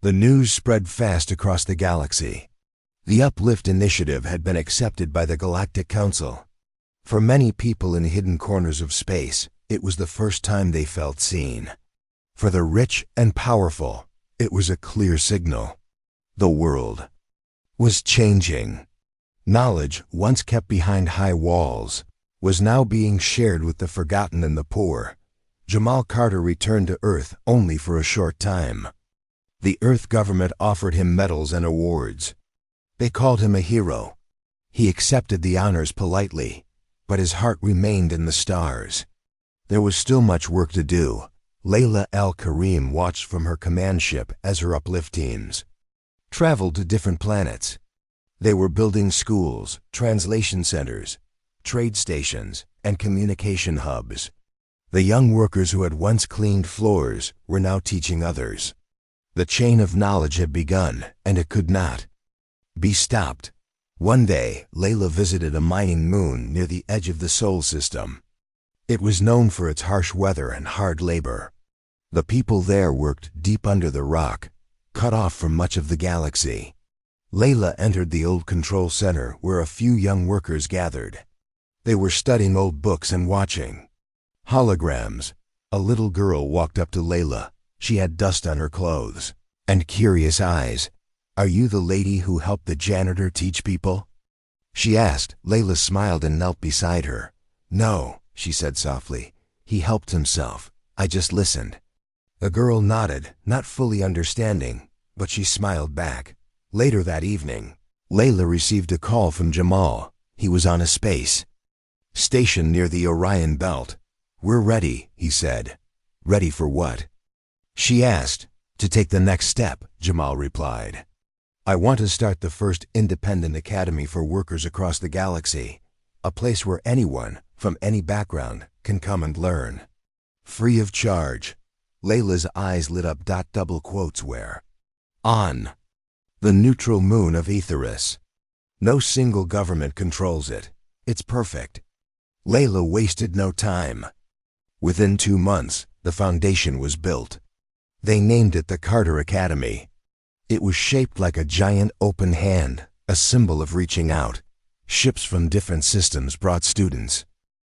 The news spread fast across the galaxy. The Uplift initiative had been accepted by the Galactic Council. For many people in hidden corners of space, it was the first time they felt seen. For the rich and powerful, it was a clear signal. The world was changing. Knowledge, once kept behind high walls, was now being shared with the forgotten and the poor. Jamal Carter returned to Earth only for a short time. The Earth government offered him medals and awards. They called him a hero. He accepted the honors politely, but his heart remained in the stars. There was still much work to do. Layla Al-Karim watched from her command ship as her Uplift teams traveled to different planets. They were building schools, translation centers, trade stations, and communication hubs. The young workers who had once cleaned floors were now teaching others. The chain of knowledge had begun, and it could not be stopped. One day, Layla visited a mining moon near the edge of the Sol system. It was known for its harsh weather and hard labor. The people there worked deep under the rock, cut off from much of the galaxy. Layla entered the old control center where a few young workers gathered. They were studying old books and watching holograms. A little girl walked up to Layla. She had dust on her clothes and curious eyes. "Are you the lady who helped the janitor teach people?" she asked. Layla smiled and knelt beside her. "No," she said softly. "He helped himself. I just listened." The girl nodded, not fully understanding, but she smiled back. Later that evening, Layla received a call from Jamal. He was on a space station near the Orion Belt. "We're ready," he said. "Ready for what?" she asked. "To take the next step," Jamal replied. "I want to start the first independent academy for workers across the galaxy. A place where anyone, from any background, can come and learn. Free of charge." Layla's eyes lit up. Double quotes where on the neutral moon of Aetheris. No single government controls it. It's perfect. Layla wasted no time. Within 2 months, the foundation was built. They named it the Carter Academy. It was shaped like a giant open hand, a symbol of reaching out. Ships from different systems brought students.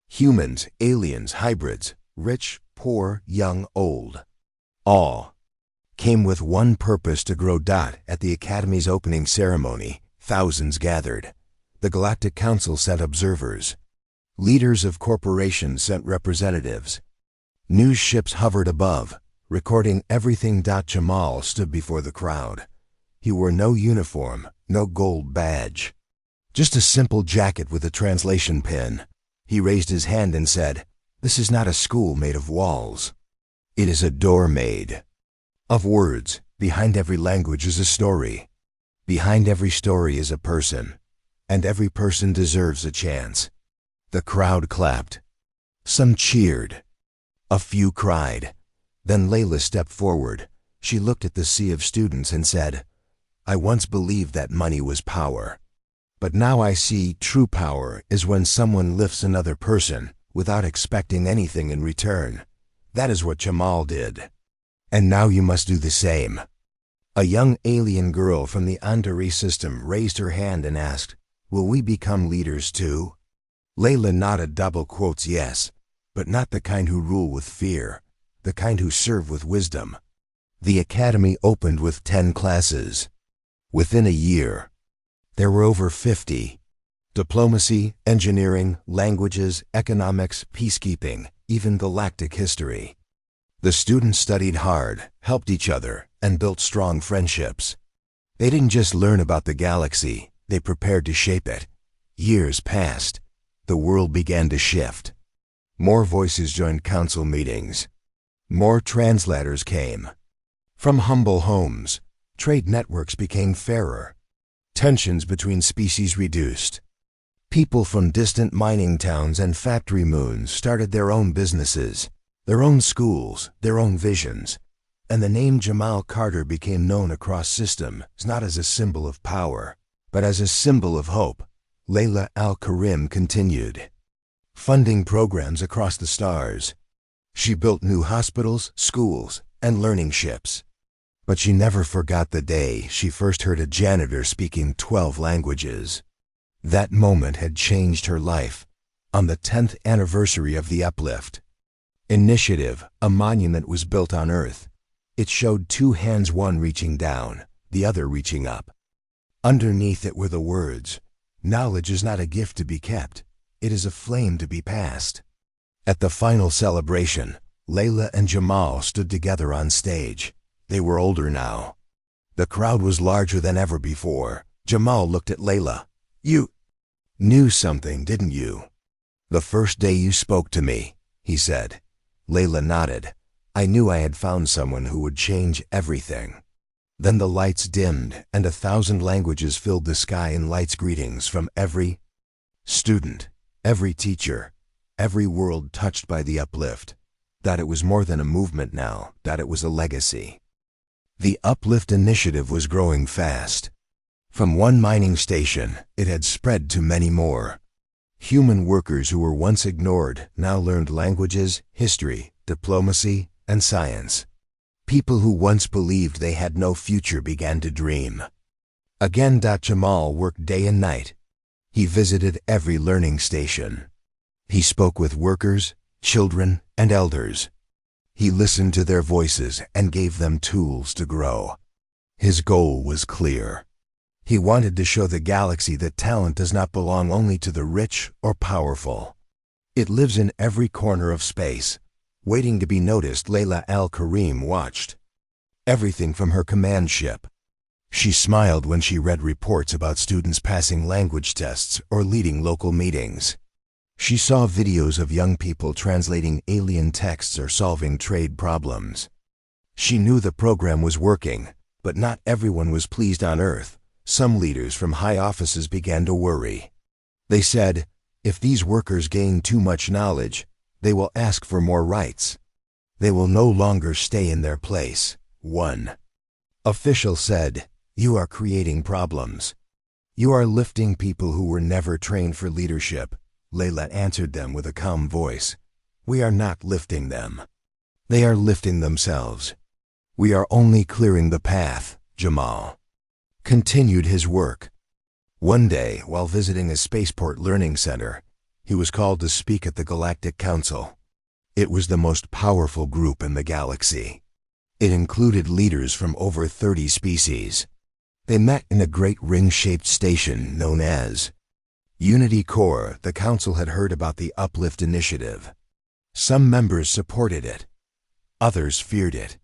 Humans, aliens, hybrids, rich, poor, young, old. All came with one purpose: to grow. At the Academy's opening ceremony, thousands gathered. The Galactic Council sent observers. Leaders of corporations sent representatives. News ships hovered above, recording everything. Jamal stood before the crowd. He wore no uniform, no gold badge. Just a simple jacket with a translation pin. He raised his hand and said, "This is not a school made of walls. It is a door made of words. Behind every language is a story. Behind every story is a person. And every person deserves a chance." The crowd clapped. Some cheered. A few cried. Then Layla stepped forward. She looked at the sea of students and said, "I once believed that money was power. But now I see true power is when someone lifts another person without expecting anything in return. That is what Jamal did. And now you must do the same." A young alien girl from the Andari system raised her hand and asked, "Will we become leaders too?" Layla nodded. Double quotes, "Yes, but not the kind who rule with fear, the kind who serve with wisdom." The academy opened with 10 classes. Within a year, there were over 50. Diplomacy, engineering, languages, economics, peacekeeping, even galactic history. The students studied hard, helped each other, and built strong friendships. They didn't just learn about the galaxy, they prepared to shape it. Years passed. The world began to shift. More voices joined council meetings. More translators came. From humble homes, trade networks became fairer. Tensions between species reduced. People from distant mining towns and factory moons started their own businesses, their own schools, their own visions. And the name Jamal Carter became known across systems not as a symbol of power, but as a symbol of hope. Layla Al-Karim continued funding programs across the stars. She built new hospitals, schools, and learning ships. But she never forgot the day she first heard a janitor speaking 12 languages. That moment had changed her life. On the 10th anniversary of the Uplift Initiative, a monument was built on Earth. It showed two hands, one reaching down, the other reaching up. Underneath it were the words, "Knowledge is not a gift to be kept, it is a flame to be passed." At the final celebration, Layla and Jamal stood together on stage. They were older now. The crowd was larger than ever before. Jamal looked at Layla. "You knew something, didn't you? The first day you spoke to me," he said. Layla nodded. "I knew I had found someone who would change everything." Then the lights dimmed and 1,000 languages filled the sky in lights, greetings from every student, every teacher, every world touched by the Uplift. That it was more than a movement now, that it was a legacy. The Uplift initiative was growing fast. From one mining station, it had spread to many more. Human workers who were once ignored now learned languages, history, diplomacy, and science. People who once believed they had no future began to dream. Again, Jamal worked day and night. He visited every learning station. He spoke with workers, children, and elders. He listened to their voices and gave them tools to grow. His goal was clear. He wanted to show the galaxy that talent does not belong only to the rich or powerful. It lives in every corner of space, waiting to be noticed. Layla Al-Karim watched everything from her command ship. She smiled when she read reports about students passing language tests or leading local meetings. She saw videos of young people translating alien texts or solving trade problems. She knew the program was working, but not everyone was pleased on Earth. Some leaders from high offices began to worry. They said, if these workers gain too much knowledge, they will ask for more rights. They will no longer stay in their place. One official said, "You are creating problems. You are lifting people who were never trained for leadership." Layla answered them with a calm voice. "We are not lifting them. They are lifting themselves. We are only clearing the path." Jamal continued his work. One day, while visiting a spaceport learning center, he was called to speak at the Galactic Council. It was the most powerful group in the galaxy. It included leaders from over 30 species. They met in a great ring-shaped station known as Unity Core. The council had heard about the Uplift initiative. Some members supported it. Others feared it.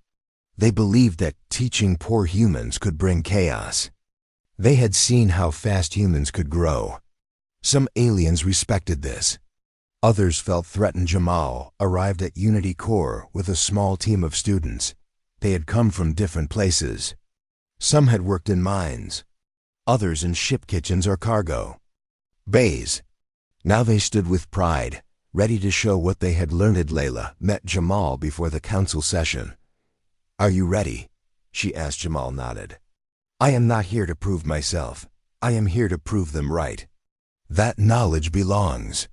They believed that teaching poor humans could bring chaos. They had seen how fast humans could grow. Some aliens respected this. Others felt threatened. Jamal arrived at Unity Core with a small team of students. They had come from different places. Some had worked in mines, others in ship kitchens or cargo bays. Now they stood with pride, ready to show what they had learned. Layla met Jamal before the council session. "Are you ready?" she asked. Jamal nodded. "I am not here to prove myself. I am here to prove them right. That knowledge belongs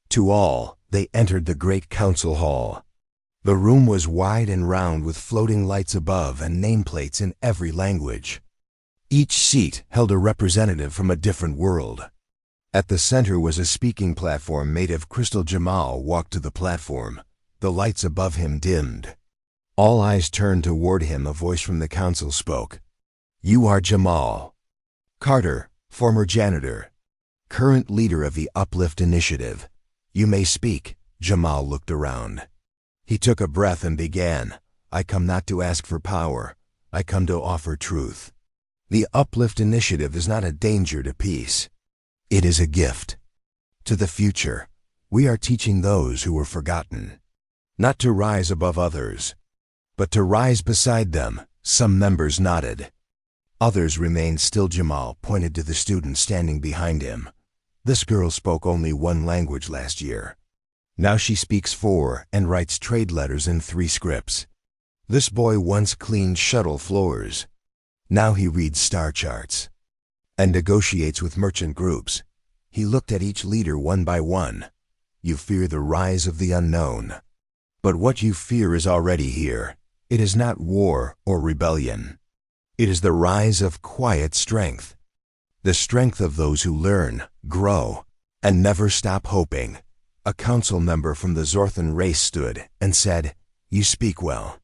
to all." They entered the great council hall. The room was wide and round with floating lights above and nameplates in every language. Each seat held a representative from a different world. At the center was a speaking platform made of crystal. Jamal walked to the platform. The lights above him dimmed. All eyes turned toward him. A voice from the council spoke. "You are Jamal Carter, former janitor, current leader of the Uplift Initiative. You may speak." Jamal looked around. He took a breath and began. "I come not to ask for power. I come to offer truth. The Uplift Initiative is not a danger to peace. It is a gift to the future. We are teaching those who were forgotten, not to rise above others, but to rise beside them." Some members nodded. Others remained still. Jamal pointed to the student standing behind him. "This girl spoke only one language last year. Now she speaks 4 and writes trade letters in 3 scripts. This boy once cleaned shuttle floors. Now he reads star charts and negotiates with merchant groups." He looked at each leader one by one. "You fear the rise of the unknown. But what you fear is already here. It is not war or rebellion. It is the rise of quiet strength. The strength of those who learn, grow, and never stop hoping. A council member from the Zorthan race stood and said, "You speak well.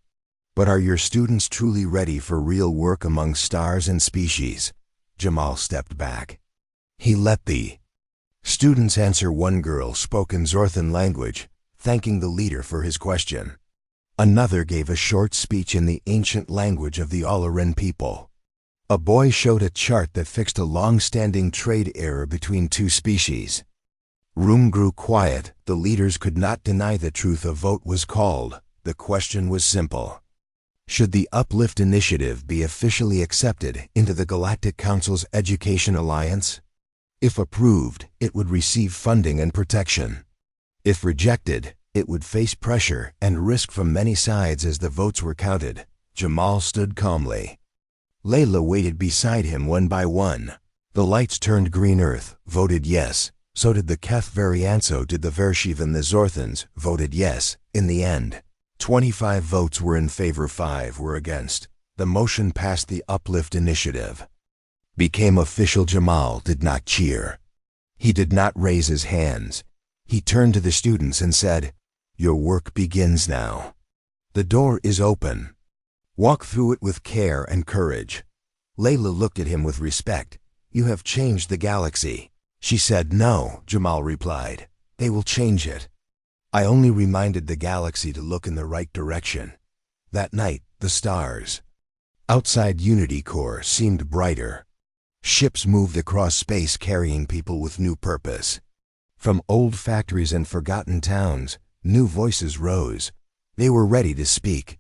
But are your students truly ready for real work among stars and species?" Jamal stepped back. He let the students answer. One girl spoke in Zorthan language, thanking the leader for his question. Another gave a short speech in the ancient language of the Alarin people. A boy showed a chart that fixed a long-standing trade error between two species. Room grew quiet. The leaders could not deny the truth. A vote was called. The question was simple. Should the Uplift Initiative be officially accepted into the Galactic Council's Education Alliance? If approved, it would receive funding and protection. If rejected, it would face pressure and risk from many sides. As the votes were counted, Jamal stood calmly. Layla waited beside him. One by one, the lights turned green. Earth voted yes. So did the Keth Variant. So did the Vershiv, and the Zorthans voted yes. In the end, 25 votes were in favor, 5 were against. The motion passed. The Uplift Initiative became official. Jamal did not cheer. He did not raise his hands. He turned to the students and said, "Your work begins now. The door is open. Walk through it with care and courage." Layla looked at him with respect. "You have changed the galaxy." She said. "No," Jamal replied. "They will change it. I only reminded the galaxy to look in the right direction." That night, the stars outside Unity Core seemed brighter. Ships moved across space carrying people with new purpose. From old factories and forgotten towns, new voices rose. They were ready to speak,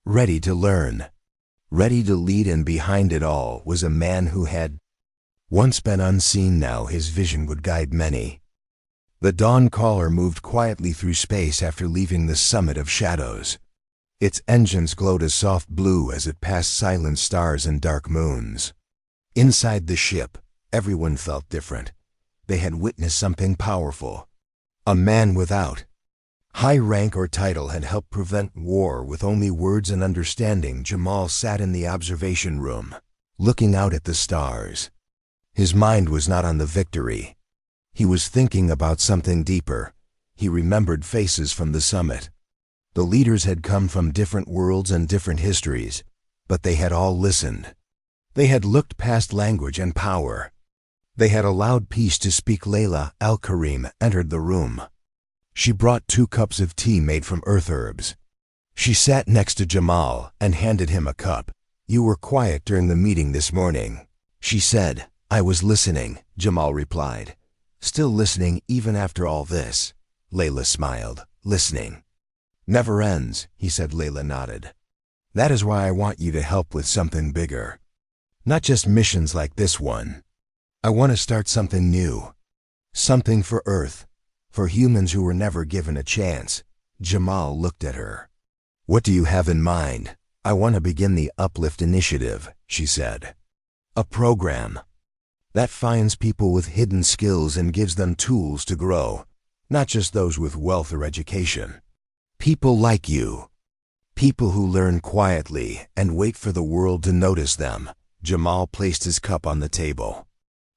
ready to learn, ready to lead, and behind it all was a man who had once been unseen. Now his vision would guide many. The Dawn Caller moved quietly through space after leaving the summit of shadows. Its engines glowed a soft blue as it passed silent stars and dark moons. Inside the ship, everyone felt different. They had witnessed something powerful. A man without high rank or title had helped prevent war with only words and understanding. Jamal sat in the observation room, looking out at the stars. His mind was not on the victory. He was thinking about something deeper. He remembered faces from the summit. The leaders had come from different worlds and different histories, but they had all listened. They had looked past language and power. They had allowed peace to speak. Layla Al-Karim entered the room. She brought 2 cups of tea made from earth herbs. She sat next to Jamal and handed him a cup. "You were quiet during the meeting this morning," she said. "I was listening," Jamal replied. "Still listening even after all this?" Layla smiled. "Listening never ends," he said. Layla nodded. "That is why I want you to help with something bigger. Not just missions like this one. I want to start something new. Something for Earth, for humans who were never given a chance." Jamal looked at her. "What do you have in mind?" "I want to begin the Uplift Initiative," she said. "A program that finds people with hidden skills and gives them tools to grow, not just those with wealth or education. People like you. People who learn quietly and wait for the world to notice them." Jamal placed his cup on the table.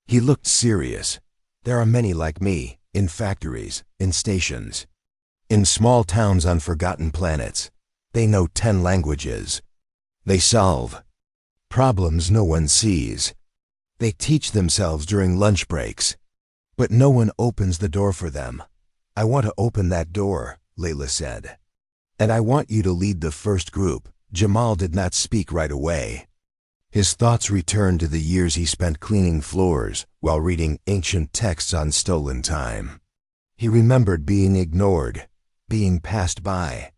He looked serious. "There are many like me, in factories, in stations, in small towns on forgotten planets. They know 10 languages. They solve problems no one sees. They teach themselves during lunch breaks. But no one opens the door for them. I want to open that door," Layla said. "And I want you to lead the first group." Jamal did not speak right away. His thoughts returned to the years he spent cleaning floors while reading ancient texts on stolen time. He remembered being ignored, being passed by.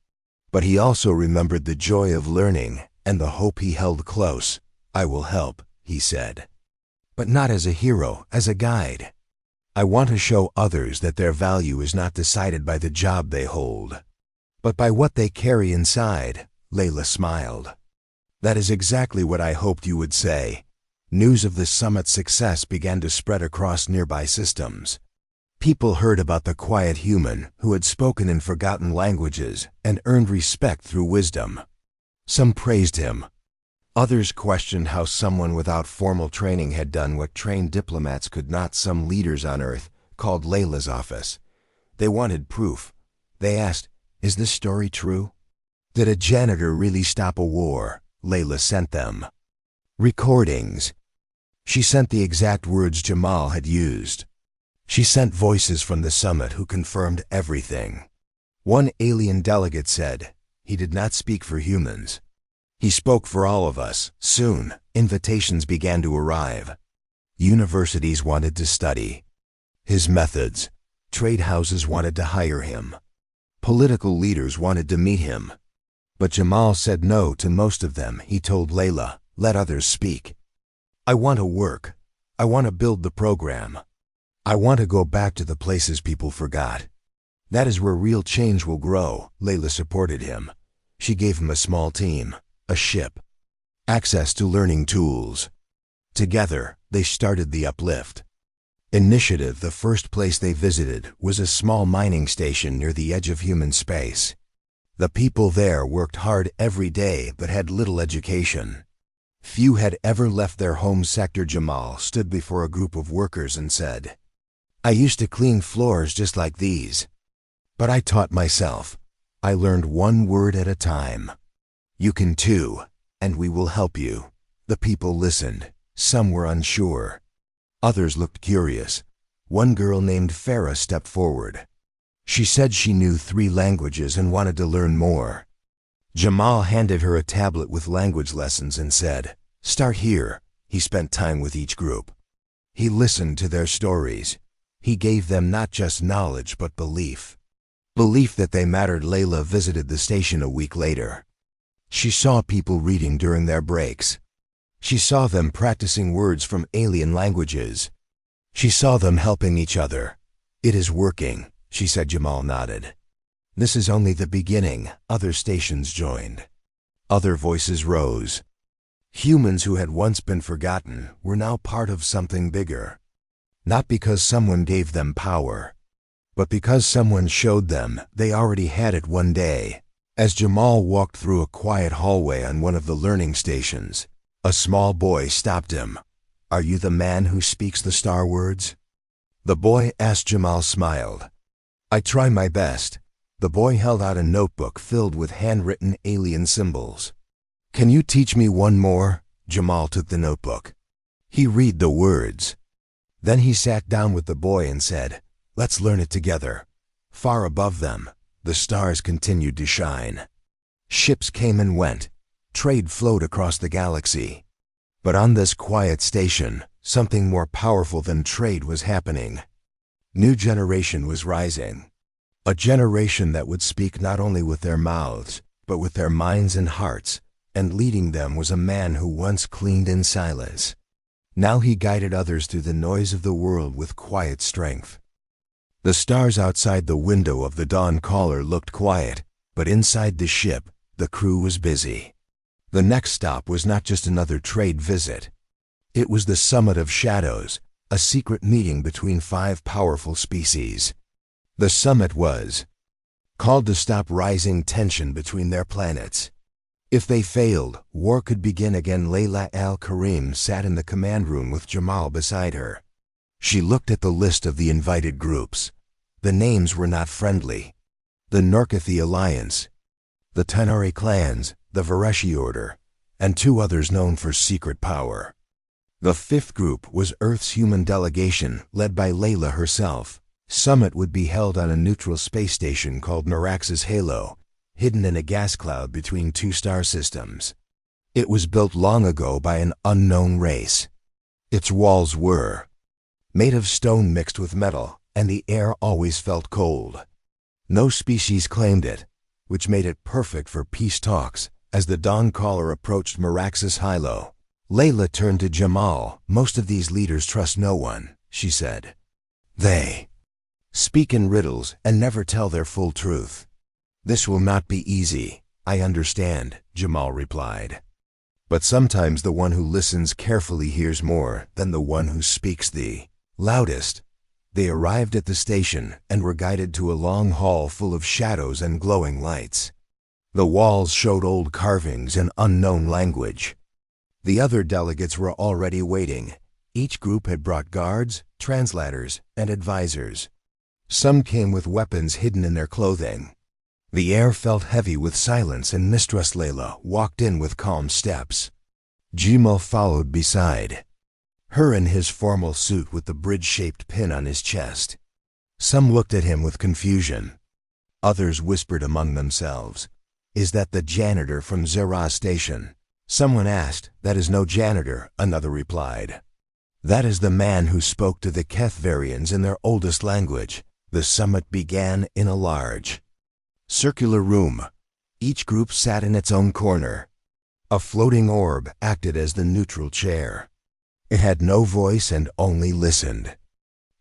But he also remembered the joy of learning and the hope he held close. "I will help," he said. "But not as a hero, as a guide. I want to show others that their value is not decided by the job they hold, but by what they carry inside." Layla smiled. "That is exactly what I hoped you would say." News of the summit's success began to spread across nearby systems. People heard about the quiet human who had spoken in forgotten languages and earned respect through wisdom. Some praised him. Others questioned how someone without formal training had done what trained diplomats could not. Some leaders on Earth called Layla's office. They wanted proof. They asked, "Is this story true? Did a janitor really stop a war?" Layla sent them recordings. She sent the exact words Jamal had used. She sent voices from the summit who confirmed everything. One alien delegate said, "He did not speak for humans. He spoke for all of us." Soon, invitations began to arrive. Universities wanted to study his methods. Trade houses wanted to hire him. Political leaders wanted to meet him. But Jamal said no to most of them. He told Layla, "Let others speak. I want to work. I want to build the program. I want to go back to the places people forgot. That is where real change will grow." Layla supported him. She gave him a small team, a ship, access to learning tools. Together, they started the Uplift Initiative. The first place they visited was a small mining station near the edge of human space. The people there worked hard every day but had little education. Few had ever left their home sector. Jamal stood before a group of workers and said, "I used to clean floors just like these. But I taught myself. I learned one word at a time. You can too, and we will help you." The people listened. Some were unsure. Others looked curious. One girl named Farah stepped forward. She said she knew 3 languages and wanted to learn more. Jamal handed her a tablet with language lessons and said, "Start here." He spent time with each group. He listened to their stories. He gave them not just knowledge but belief. Belief that they mattered. Layla visited the station a week later. She saw people reading during their breaks. She saw them practicing words from alien languages. She saw them helping each other. "It is working," she said. Jamal nodded. "This is only the beginning." Other stations joined. Other voices rose. Humans who had once been forgotten were now part of something bigger. Not because someone gave them power, but because someone showed them they already had it. One day, as Jamal walked through a quiet hallway on one of the learning stations, a small boy stopped him. "Are you the man who speaks the star words?" The boy asked. Jamal smiled. "I try my best." The boy held out a notebook filled with handwritten alien symbols. "Can you teach me one more?" Jamal took the notebook. He read the words. Then he sat down with the boy and said, "Let's learn it together." Far above them, the stars continued to shine. Ships came and went. Trade flowed across the galaxy. But on this quiet station, something more powerful than trade was happening. New generation was rising. A generation that would speak not only with their mouths, but with their minds and hearts, and leading them was a man who once cleaned in silence. Now he guided others through the noise of the world with quiet strength. The stars outside the window of the Dawn Caller looked quiet, but inside the ship, the crew was busy. The next stop was not just another trade visit. It was the Summit of Shadows, a secret meeting between 5 powerful species. The summit was called to stop rising tension between their planets. If they failed, war could begin again. Layla Al-Karim sat in the command room with Jamal beside her. She looked at the list of the invited groups. The names were not friendly. The Norkathi Alliance, the Tanari clans, the Vareshi Order, and 2 others known for secret power. The 5th group was Earth's human delegation, led by Layla herself. Summit would be held on a neutral space station called Merax's Halo, hidden in a gas cloud between 2 star systems. It was built long ago by an unknown race. Its walls were made of stone mixed with metal, and the air always felt cold. No species claimed it, which made it perfect for peace talks. As the Dawn Caller approached Merax's Hilo, Layla turned to Jamal. "Most of these leaders trust no one," she said. "They speak in riddles and never tell their full truth. This will not be easy." "I understand," Jamal replied. "But sometimes the one who listens carefully hears more than the one who speaks the loudest." They arrived at the station and were guided to a long hall full of shadows and glowing lights. The walls showed old carvings in unknown language. The other delegates were already waiting. Each group had brought guards, translators, and advisors. Some came with weapons hidden in their clothing. The air felt heavy with silence, and Mistress Layla walked in with calm steps. Jamal followed beside her in his formal suit with the bridge-shaped pin on his chest. Some looked at him with confusion. Others whispered among themselves, "Is that the janitor from Zerah Station?" Someone asked, "That is no janitor," another replied. "That is the man who spoke to the Kethvarians in their oldest language." The summit began in a large, circular room. Each group sat in its own corner. A floating orb acted as the neutral chair. It had no voice and only listened.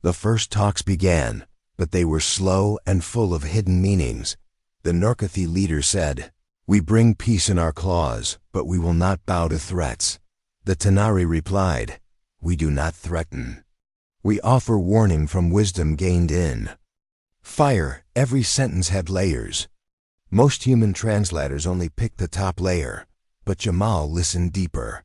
The first talks began, but they were slow and full of hidden meanings. The Norkathi leader said, "We bring peace in our claws, but we will not bow to threats." The Tanari replied, "We do not threaten. We offer warning from wisdom gained in fire." Every sentence had layers. Most human translators only picked the top layer, but Jamal listened deeper.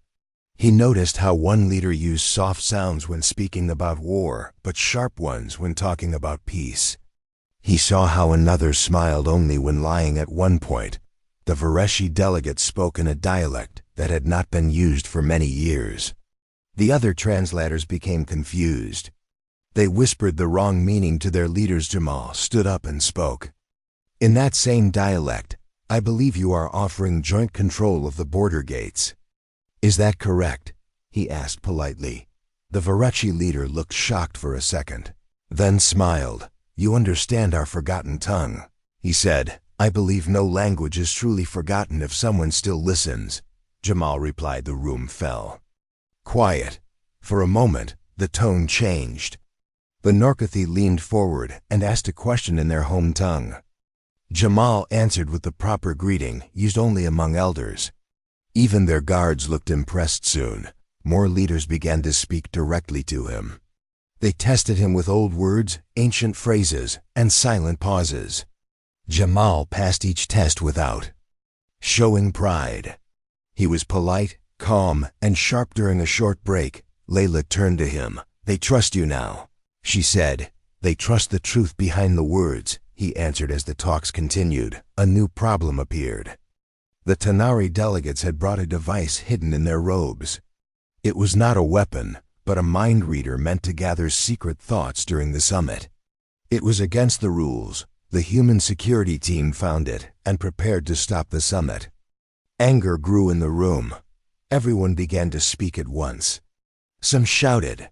He noticed how one leader used soft sounds when speaking about war, but sharp ones when talking about peace. He saw how another smiled only when lying. At one point, the Vareshi delegate spoke in a dialect that had not been used for many years. The other translators became confused. They whispered the wrong meaning to their leaders. Jamal stood up and spoke. "In that same dialect, I believe you are offering joint control of the border gates. Is that correct?" he asked politely. The Vareshi leader looked shocked for a second, then smiled. "You understand our forgotten tongue," he said. "I believe no language is truly forgotten if someone still listens." Jamal replied. The room fell quiet. For a moment, the tone changed. The Norkathi leaned forward and asked a question in their home tongue. Jamal answered with the proper greeting used only among elders. Even their guards looked impressed. Soon, more leaders began to speak directly to him. They tested him with old words, ancient phrases, and silent pauses. Jamal passed each test without showing pride. He was polite, calm, and sharp. During a short break, Layla turned to him. "They trust you now," she said. "They trust the truth behind the words," he answered. As the talks continued, a new problem appeared. The Tanari delegates had brought a device hidden in their robes. It was not a weapon, but a mind reader meant to gather secret thoughts during the summit. It was against the rules. The human security team found it and prepared to stop the summit. Anger grew in the room. Everyone began to speak at once. Some shouted.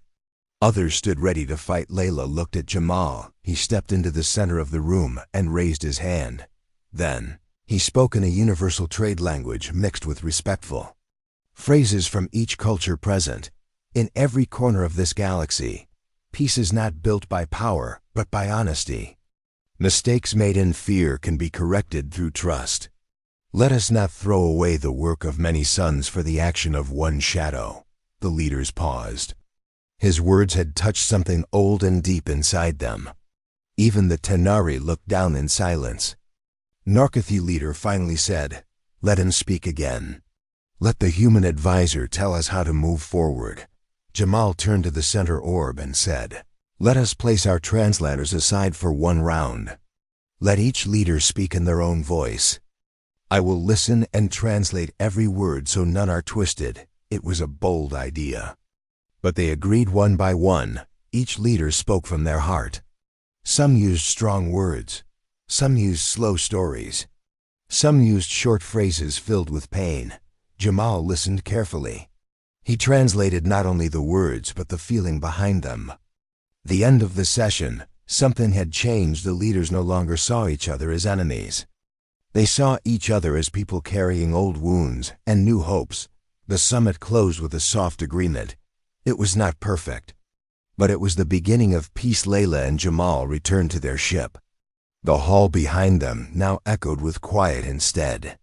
Others stood ready to fight. Layla looked at Jamal. He stepped into the center of the room and raised his hand. Then, he spoke in a universal trade language mixed with respectful phrases from each culture present. "In every corner of this galaxy, peace is not built by power, but by honesty. Mistakes made in fear can be corrected through trust. Let us not throw away the work of many suns for the action of one shadow." The leaders paused. His words had touched something old and deep inside them. Even the Tanari looked down in silence. Norkathi leader finally said, "Let him speak again. Let the human advisor tell us how to move forward." Jamal turned to the center orb and said, "Let us place our translators aside for one round. Let each leader speak in their own voice. I will listen and translate every word so none are twisted." It was a bold idea, but they agreed one by one. Each leader spoke from their heart. Some used strong words. Some used slow stories. Some used short phrases filled with pain. Jamal listened carefully. He translated not only the words but the feeling behind them. The end of the session, something had changed. The leaders no longer saw each other as enemies. They saw each other as people carrying old wounds and new hopes. The summit closed with a soft agreement. It was not perfect, but it was the beginning of peace. Layla and Jamal returned to their ship. The hall behind them now echoed with quiet instead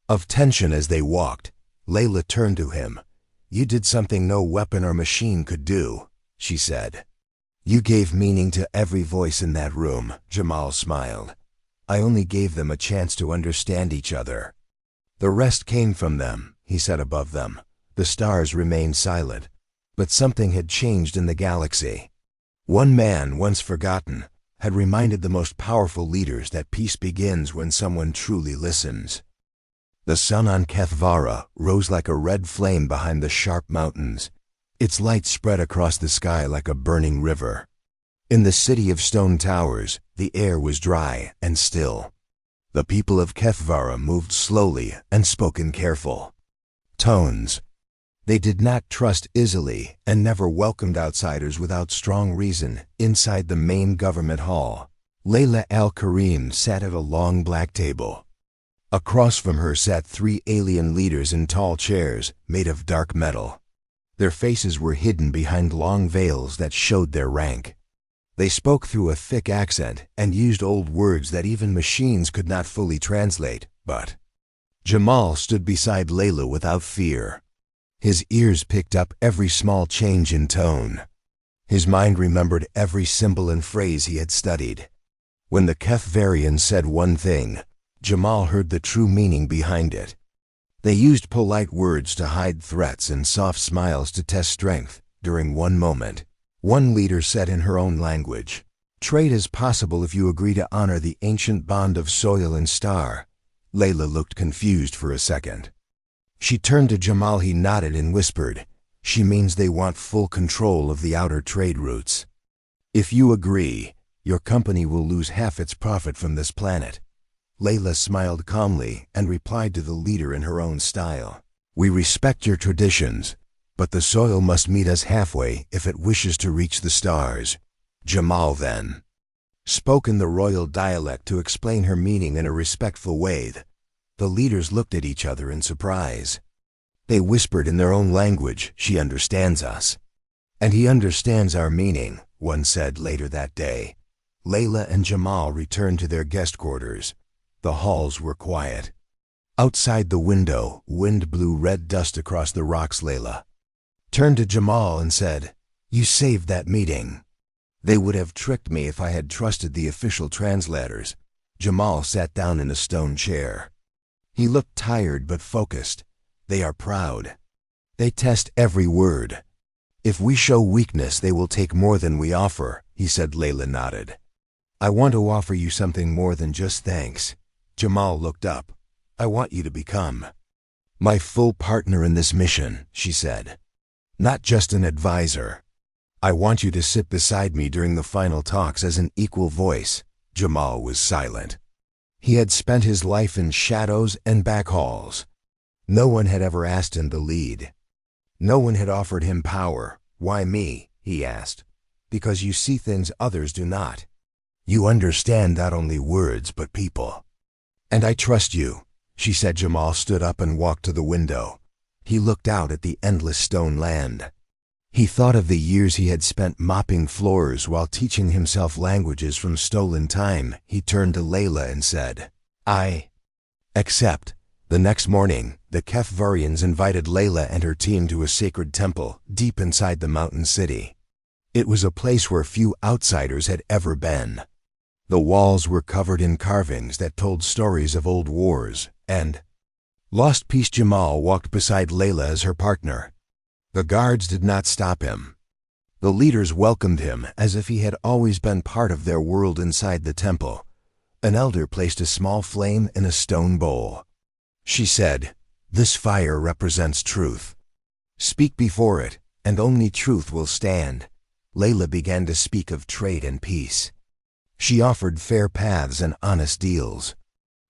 of tension. As they walked, Layla turned to him. "You did something no weapon or machine could do," she said. "You gave meaning to every voice in that room." Jamal smiled. I only gave them a chance to understand each other. The rest came from them, he said above them. The stars remained silent, but something had changed in the galaxy. One man, once forgotten, had reminded the most powerful leaders that peace begins when someone truly listens. The sun on Kethvara rose like a red flame behind the sharp mountains. Its light spread across the sky like a burning river. In the city of stone towers, the air was dry and still. The people of Kethvara moved slowly and spoke in careful tones. They did not trust easily and never welcomed outsiders without strong reason. Inside the main government hall, Layla al-Karim sat at a long black table. Across from her sat 3 alien leaders in tall chairs made of dark metal. Their faces were hidden behind long veils that showed their rank. They spoke through a thick accent and used old words that even machines could not fully translate, but Jamal stood beside Layla without fear. His ears picked up every small change in tone. His mind remembered every symbol and phrase he had studied. When the Kethvarians said one thing, Jamal heard the true meaning behind it. They used polite words to hide threats and soft smiles to test strength. During one moment, one leader said in her own language, "Trade is possible if you agree to honor the ancient bond of soil and star." Layla looked confused for a second. She turned to Jamal. He nodded and whispered, "She means they want full control of the outer trade routes. If you agree, your company will lose half its profit from this planet." Layla smiled calmly and replied to the leader in her own style, "We respect your traditions, but the soil must meet us halfway if it wishes to reach the stars." Jamal then spoke in the royal dialect to explain her meaning in a respectful way. The leaders looked at each other in surprise. They whispered in their own language, "She understands us." "And he understands our meaning," one said later that day. Layla and Jamal returned to their guest quarters. The halls were quiet. Outside the window, wind blew red dust across the rocks. Layla turned to Jamal and said, "You saved that meeting. They would have tricked me if I had trusted the official translators." Jamal sat down in a stone chair. He looked tired but focused. "They are proud. They test every word. If we show weakness, they will take more than we offer," he said. Layla nodded. "I want to offer you something more than just thanks." Jamal looked up. "I want you to become my full partner in this mission," she said. "Not just an advisor. I want you to sit beside me during the final talks as an equal voice." Jamal was silent. He had spent his life in shadows and back halls. No one had ever asked him to lead. No one had offered him power. "Why me?" he asked. "Because you see things others do not. You understand not only words but people. And I trust you," she said. Jamal stood up and walked to the window. He looked out at the endless stone land. He thought of the years he had spent mopping floors while teaching himself languages from stolen time. He turned to Layla and said, "I accept." The next morning, the Kethvarians invited Layla and her team to a sacred temple deep inside the mountain city. It was a place where few outsiders had ever been. The walls were covered in carvings that told stories of old wars and lost peace. Jamal walked beside Layla as her partner. The guards did not stop him. The leaders welcomed him as if he had always been part of their world. Inside the temple, an elder placed a small flame in a stone bowl. She said, "This fire represents truth. Speak before it, and only truth will stand." Layla began to speak of trade and peace. She offered fair paths and honest deals.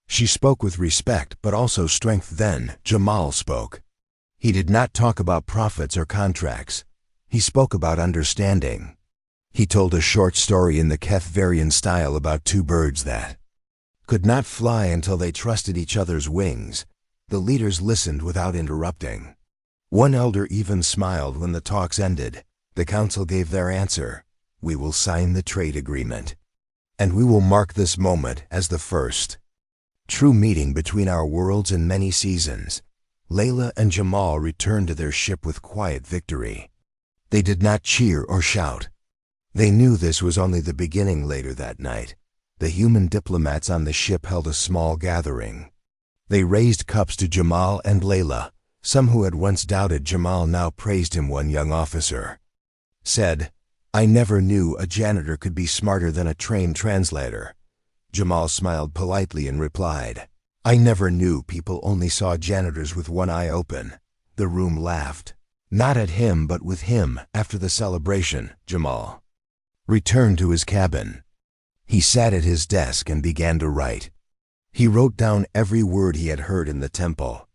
She spoke with respect but also strength. Then Jamal spoke. He did not talk about profits or contracts. He spoke about understanding. He told a short story in the Kethvarian style about 2 birds that could not fly until they trusted each other's wings. The leaders listened without interrupting. One elder even smiled when the talks ended. The council gave their answer. "We will sign the trade agreement. And we will mark this moment as the first true meeting between our worlds in many seasons." Layla and Jamal returned to their ship with quiet victory. They did not cheer or shout. They knew this was only the beginning. Later that night, The human diplomats on the ship held a small gathering. They raised cups to Jamal and Layla. Some who had once doubted Jamal now praised him. One young officer said, "I never knew a janitor could be smarter than a trained translator." Jamal smiled politely and replied, "I never knew people only saw janitors with one eye open." The room laughed. Not at him but with him. After the celebration, Jamal returned to his cabin. He sat at his desk and began to write. He wrote down every word he had heard in the temple.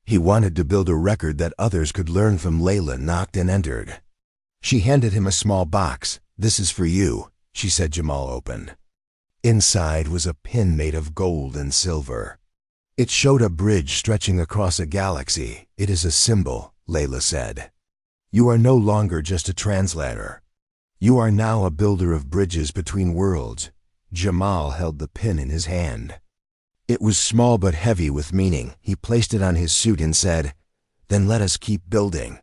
He wanted to build a record that others could learn from. Layla knocked and entered. She handed him a small box. "This is for you," she said. Jamal opened. Inside was a pin made of gold and silver. It showed a bridge stretching across a galaxy. "It is a symbol," Layla said. "You are no longer just a translator. You are now a builder of bridges between worlds." Jamal held the pin in his hand. It was small but heavy with meaning. He placed it on his suit and said, "Then let us keep building."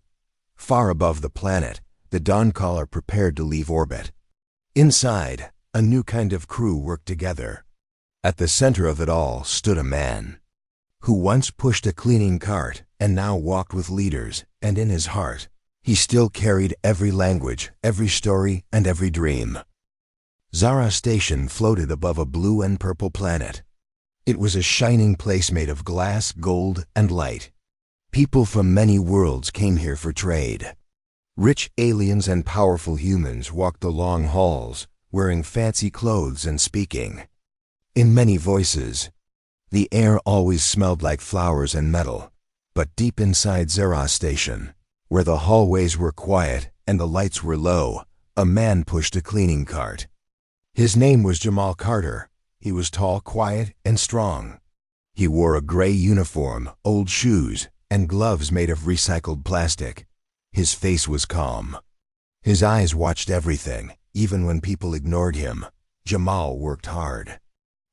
Far above the planet, the Dawncaller prepared to leave orbit. Inside, a new kind of crew worked together. At the center of it all stood a man who once pushed a cleaning cart and now walked with leaders, and in his heart, he still carried every language, every story, and every dream. Zara Station floated above a blue and purple planet. It was a shining place made of glass, gold, and light. People from many worlds came here for trade. Rich aliens and powerful humans walked the long halls, wearing fancy clothes and speaking in many voices. The air always smelled like flowers and metal, but deep inside Zara Station, where the hallways were quiet and the lights were low, a man pushed a cleaning cart. His name was Jamal Carter. He was tall, quiet, and strong. He wore a gray uniform, old shoes, and gloves made of recycled plastic. His face was calm. His eyes watched everything, even when people ignored him. Jamal worked hard.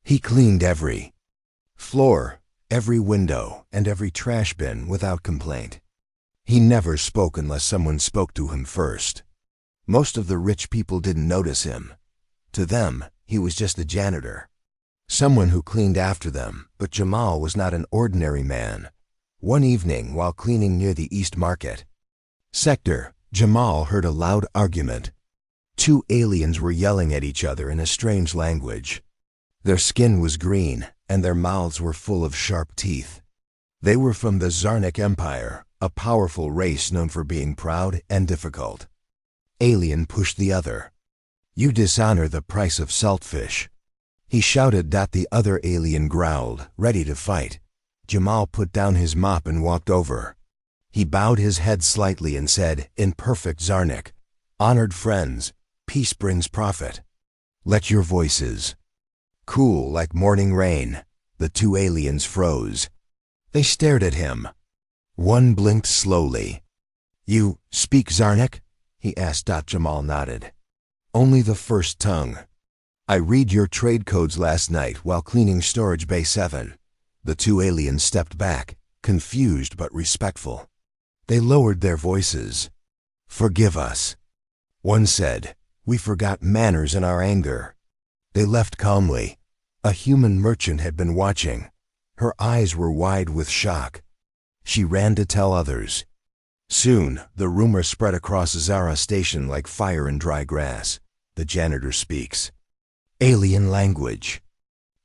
He cleaned every floor, every window, and every trash bin without complaint. He never spoke unless someone spoke to him first. Most of the rich people didn't notice him. To them, he was just a janitor, someone who cleaned after them. But Jamal was not an ordinary man. One evening, while cleaning near the East Market sector, Jamal heard a loud argument. Two aliens were yelling at each other in a strange language. Their skin was green, and their mouths were full of sharp teeth. They were from the Zarnik Empire, a powerful race known for being proud and difficult. Alien pushed the other. "You dishonor the price of saltfish," he shouted. The other alien growled, ready to fight. Jamal put down his mop and walked over. He bowed his head slightly and said, in perfect Zarnik, "Honored friends, peace brings profit. Let your voices cool like morning rain." The two aliens froze. They stared at him. One blinked slowly. "You speak Zarnik?" he asked. Jamal nodded. "Only the first tongue. I read your trade codes last night while cleaning Storage Bay 7. The two aliens stepped back, confused but respectful. They lowered their voices. "Forgive us," one said. "We forgot manners in our anger." They left calmly. A human merchant had been watching. Her eyes were wide with shock. She ran to tell others. Soon, the rumor spread across Zara Station like fire in dry grass. "The janitor speaks alien language."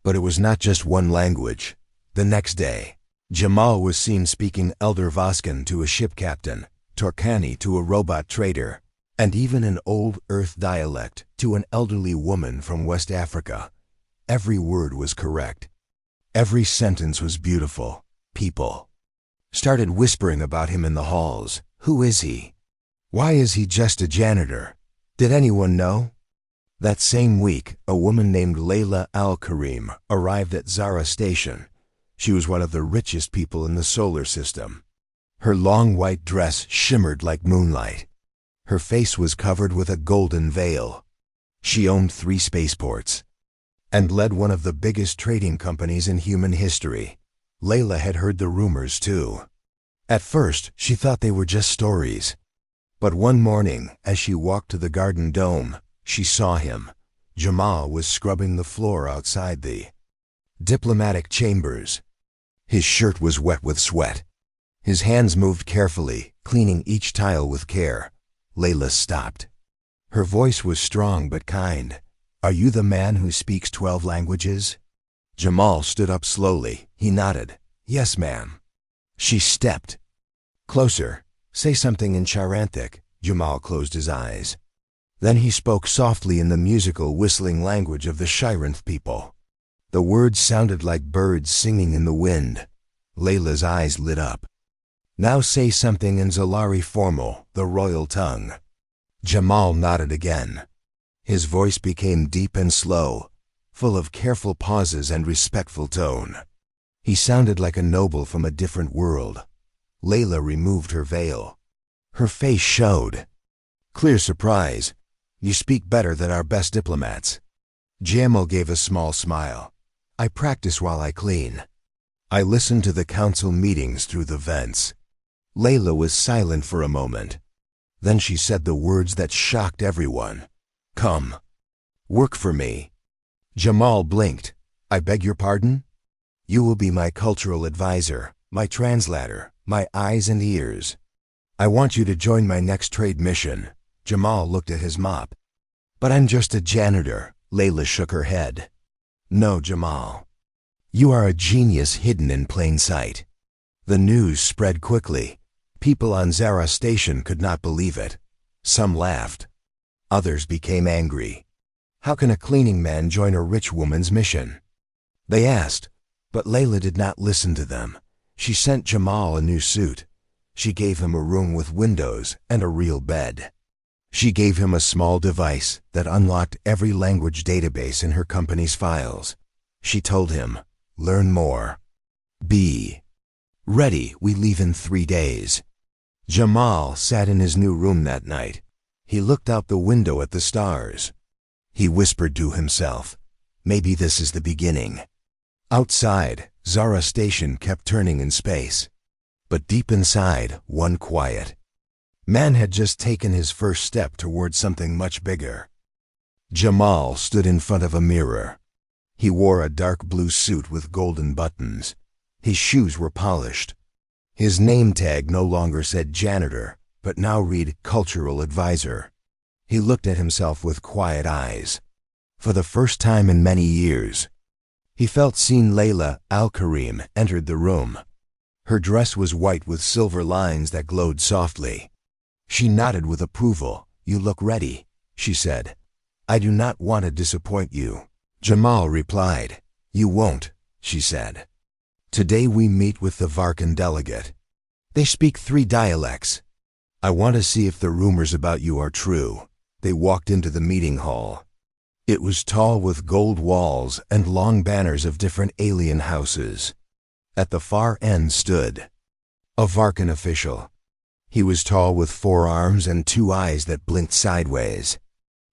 But it was not just one language. The next day, Jamal was seen speaking Elder Voskan to a ship captain, Torkani to a robot trader, and even an old Earth dialect to an elderly woman from West Africa. Every word was correct. Every sentence was beautiful. People started whispering about him in the halls. Who is he? Why is he just a janitor? Did anyone know? That same week, a woman named Layla Al-Karim arrived at Zara Station. She was one of the richest people in the solar system. Her long white dress shimmered like moonlight. Her face was covered with a golden veil. She owned 3 spaceports and led one of the biggest trading companies in human history. Layla had heard the rumors too. At first, she thought they were just stories. But one morning, as she walked to the garden dome, she saw him. Jamal was scrubbing the floor outside the diplomatic chambers. His shirt was wet with sweat. His hands moved carefully, cleaning each tile with care. Layla stopped. Her voice was strong but kind. "Are you the man who speaks 12 languages?" Jamal stood up slowly. He nodded. "Yes, ma'am." She stepped closer. "Say something in Charanthic." Jamal closed his eyes. Then he spoke softly in the musical whistling language of the Shiranth people. The words sounded like birds singing in the wind. Layla's eyes lit up. "Now say something in Zalari Formal, the royal tongue." Jamal nodded again. His voice became deep and slow, full of careful pauses and respectful tone. He sounded like a noble from a different world. Layla removed her veil. Her face showed clear surprise. "You speak better than our best diplomats." Jamal gave a small smile. "I practice while I clean. I listen to the council meetings through the vents." Layla was silent for a moment. Then she said the words that shocked everyone. "Come, work for me." Jamal blinked. "I beg your pardon?" "You will be my cultural advisor, my translator, my eyes and ears. I want you to join my next trade mission." Jamal looked at his mop. "But I'm just a janitor." Layla shook her head. "No, Jamal. You are a genius hidden in plain sight." The news spread quickly. People on Zara Station could not believe it. Some laughed. Others became angry. How can a cleaning man join a rich woman's mission? They asked, but Layla did not listen to them. She sent Jamal a new suit. She gave him a room with windows and a real bed. She gave him a small device that unlocked every language database in her company's files. She told him, "Learn more. Be ready, we leave in 3 days." Jamal sat in his new room that night. He looked out the window at the stars. He whispered to himself, "Maybe this is the beginning." Outside, Zara Station kept turning in space. But deep inside, one quiet man had just taken his first step towards something much bigger. Jamal stood in front of a mirror. He wore a dark blue suit with golden buttons. His shoes were polished. His name tag no longer said janitor, but now read cultural advisor. He looked at himself with quiet eyes. For the first time in many years, he felt seen. Layla Al-Karim entered the room. Her dress was white with silver lines that glowed softly. She nodded with approval. "You look ready," she said. "I do not want to disappoint you." Jamal replied. "You won't," she said. "Today we meet with the Varkan delegate. They speak 3 dialects. I want to see if the rumors about you are true." They walked into the meeting hall. It was tall with gold walls and long banners of different alien houses. At the far end stood a Varkan official. He was tall with 4 arms and 2 eyes that blinked sideways.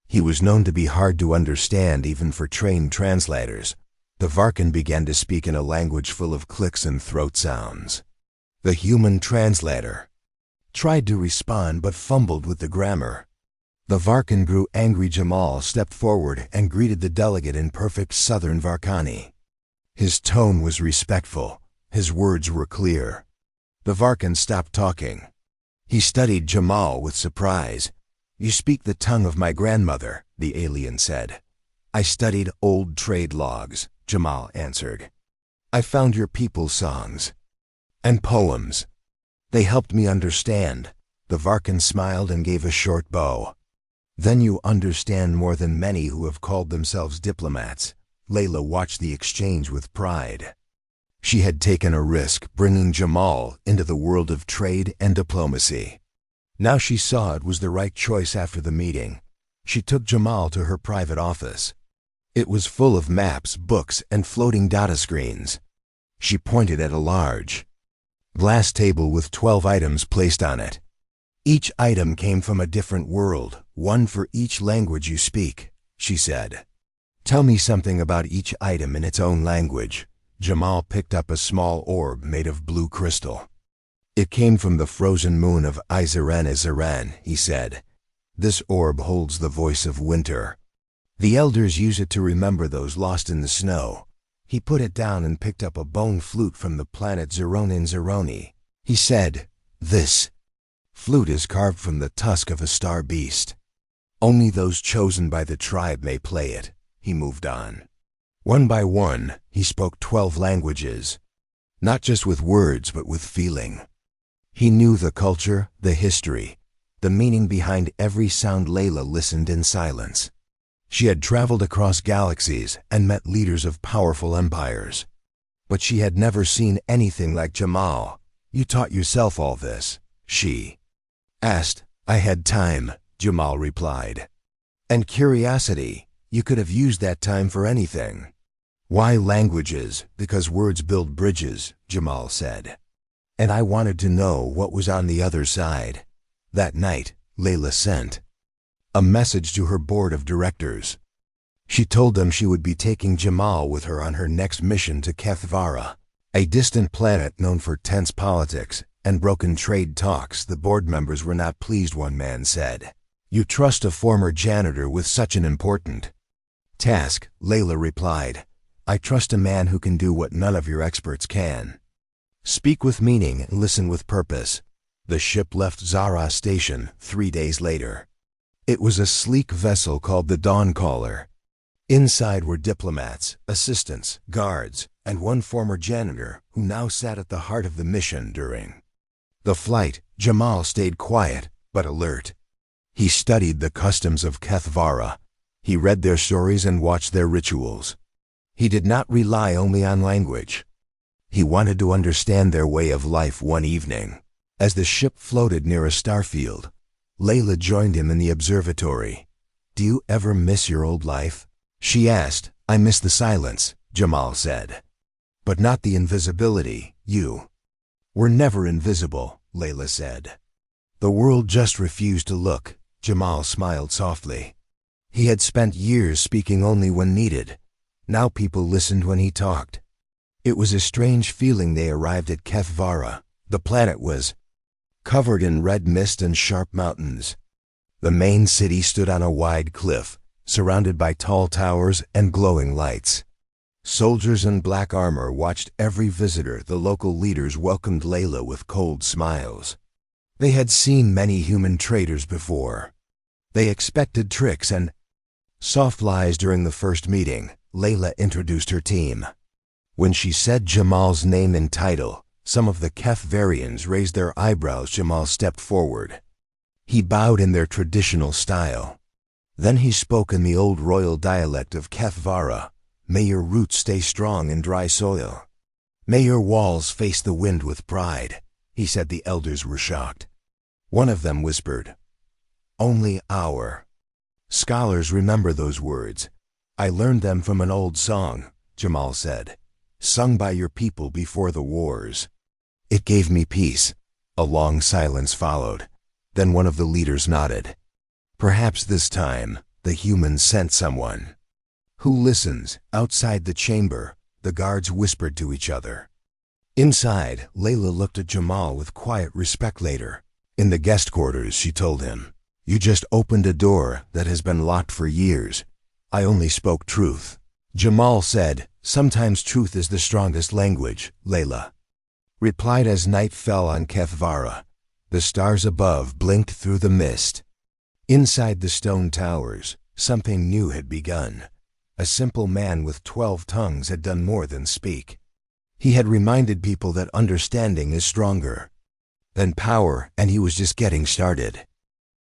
He was known to be hard to understand even for trained translators. The Varkan began to speak in a language full of clicks and throat sounds. The human translator tried to respond but fumbled with the grammar. The Varkan grew angry. Jamal stepped forward and greeted the delegate in perfect Southern Varkani. His tone was respectful. His words were clear. The Varkan stopped talking. He studied Jamal with surprise. "You speak the tongue of my grandmother," the alien said. "I studied old trade logs," Jamal answered. "I found your people's songs and poems. They helped me understand." The Varkan smiled and gave a short bow. "Then you understand more than many who have called themselves diplomats." Layla watched the exchange with pride. She had taken a risk, bringing Jamal into the world of trade and diplomacy. Now she saw it was the right choice. After the meeting, she took Jamal to her private office. It was full of maps, books, and floating data screens. She pointed at a large glass table with 12 items placed on it. Each item came from a different world, one for each language you speak, she said. "Tell me something about each item in its own language." Jamal picked up a small orb made of blue crystal. "It came from the frozen moon of Izaren, he said. "This orb holds the voice of winter. The elders use it to remember those lost in the snow. He put it down and picked up a bone flute from the planet Zeronin Zeroni. He said, "This flute is carved from the tusk of a star beast. Only those chosen by the tribe may play it." He moved on. One by one, he spoke 12 languages, not just with words but with feeling. He knew the culture, the history, the meaning behind every sound. Layla listened in silence. She had traveled across galaxies and met leaders of powerful empires. But she had never seen anything like Jamal. "You taught yourself all this?" she asked. "I had time," Jamal replied. "And curiosity. You could have used that time for anything." "Why languages?" "Because words build bridges," Jamal said. "And I wanted to know what was on the other side." That night, Layla sent a message to her board of directors. She told them she would be taking Jamal with her on her next mission to Kethvara, a distant planet known for tense politics and broken trade talks. The board members were not pleased. One man said, "You trust a former janitor with such an important task?" Layla replied, "I trust a man who can do what none of your experts can. Speak with meaning and listen with purpose." The ship left Zara Station 3 days later. It was a sleek vessel called the Dawn Caller. Inside were diplomats, assistants, guards, and one former janitor who now sat at the heart of the mission. During the flight, Jamal stayed quiet but alert. He studied the customs of Kethvara. He read their stories and watched their rituals. He did not rely only on language. He wanted to understand their way of life. One evening, as the ship floated near a starfield, Layla joined him in the observatory. "Do you ever miss your old life?" she asked. "I miss the silence," Jamal said. "But not the invisibility. You were never invisible," Layla said. "The world just refused to look." Jamal smiled softly. He had spent years speaking only when needed. Now people listened when he talked. It was a strange feeling. They arrived at Kethvara. The planet was covered in red mist and sharp mountains. The main city stood on a wide cliff, surrounded by tall towers and glowing lights. Soldiers in black armor watched every visitor. The local leaders welcomed Layla with cold smiles. They had seen many human traitors before. They expected tricks and soft lies. During the first meeting, Layla introduced her team. When she said Jamal's name and title, some of the Kethvarians raised their eyebrows. Jamal stepped forward. He bowed in their traditional style. Then he spoke in the old royal dialect of Kethvara. "May your roots stay strong in dry soil. May your walls face the wind with pride," he said. The elders were shocked. One of them whispered, "Only our scholars remember those words." "I learned them from an old song," Jamal said, "sung by your people before the wars. It gave me peace." A long silence followed. Then one of the leaders nodded. "Perhaps this time, the humans sent someone who listens." Outside the chamber, the guards whispered to each other. Inside, Layla looked at Jamal with quiet respect. Later, in the guest quarters, she told him, "You just opened a door that has been locked for years. I only spoke truth." Jamal said, "Sometimes truth is the strongest language," Layla replied. As night fell on Kethvara, the stars above blinked through the mist. Inside the stone towers, something new had begun. A simple man with 12 tongues had done more than speak. He had reminded people that understanding is stronger than power, and he was just getting started.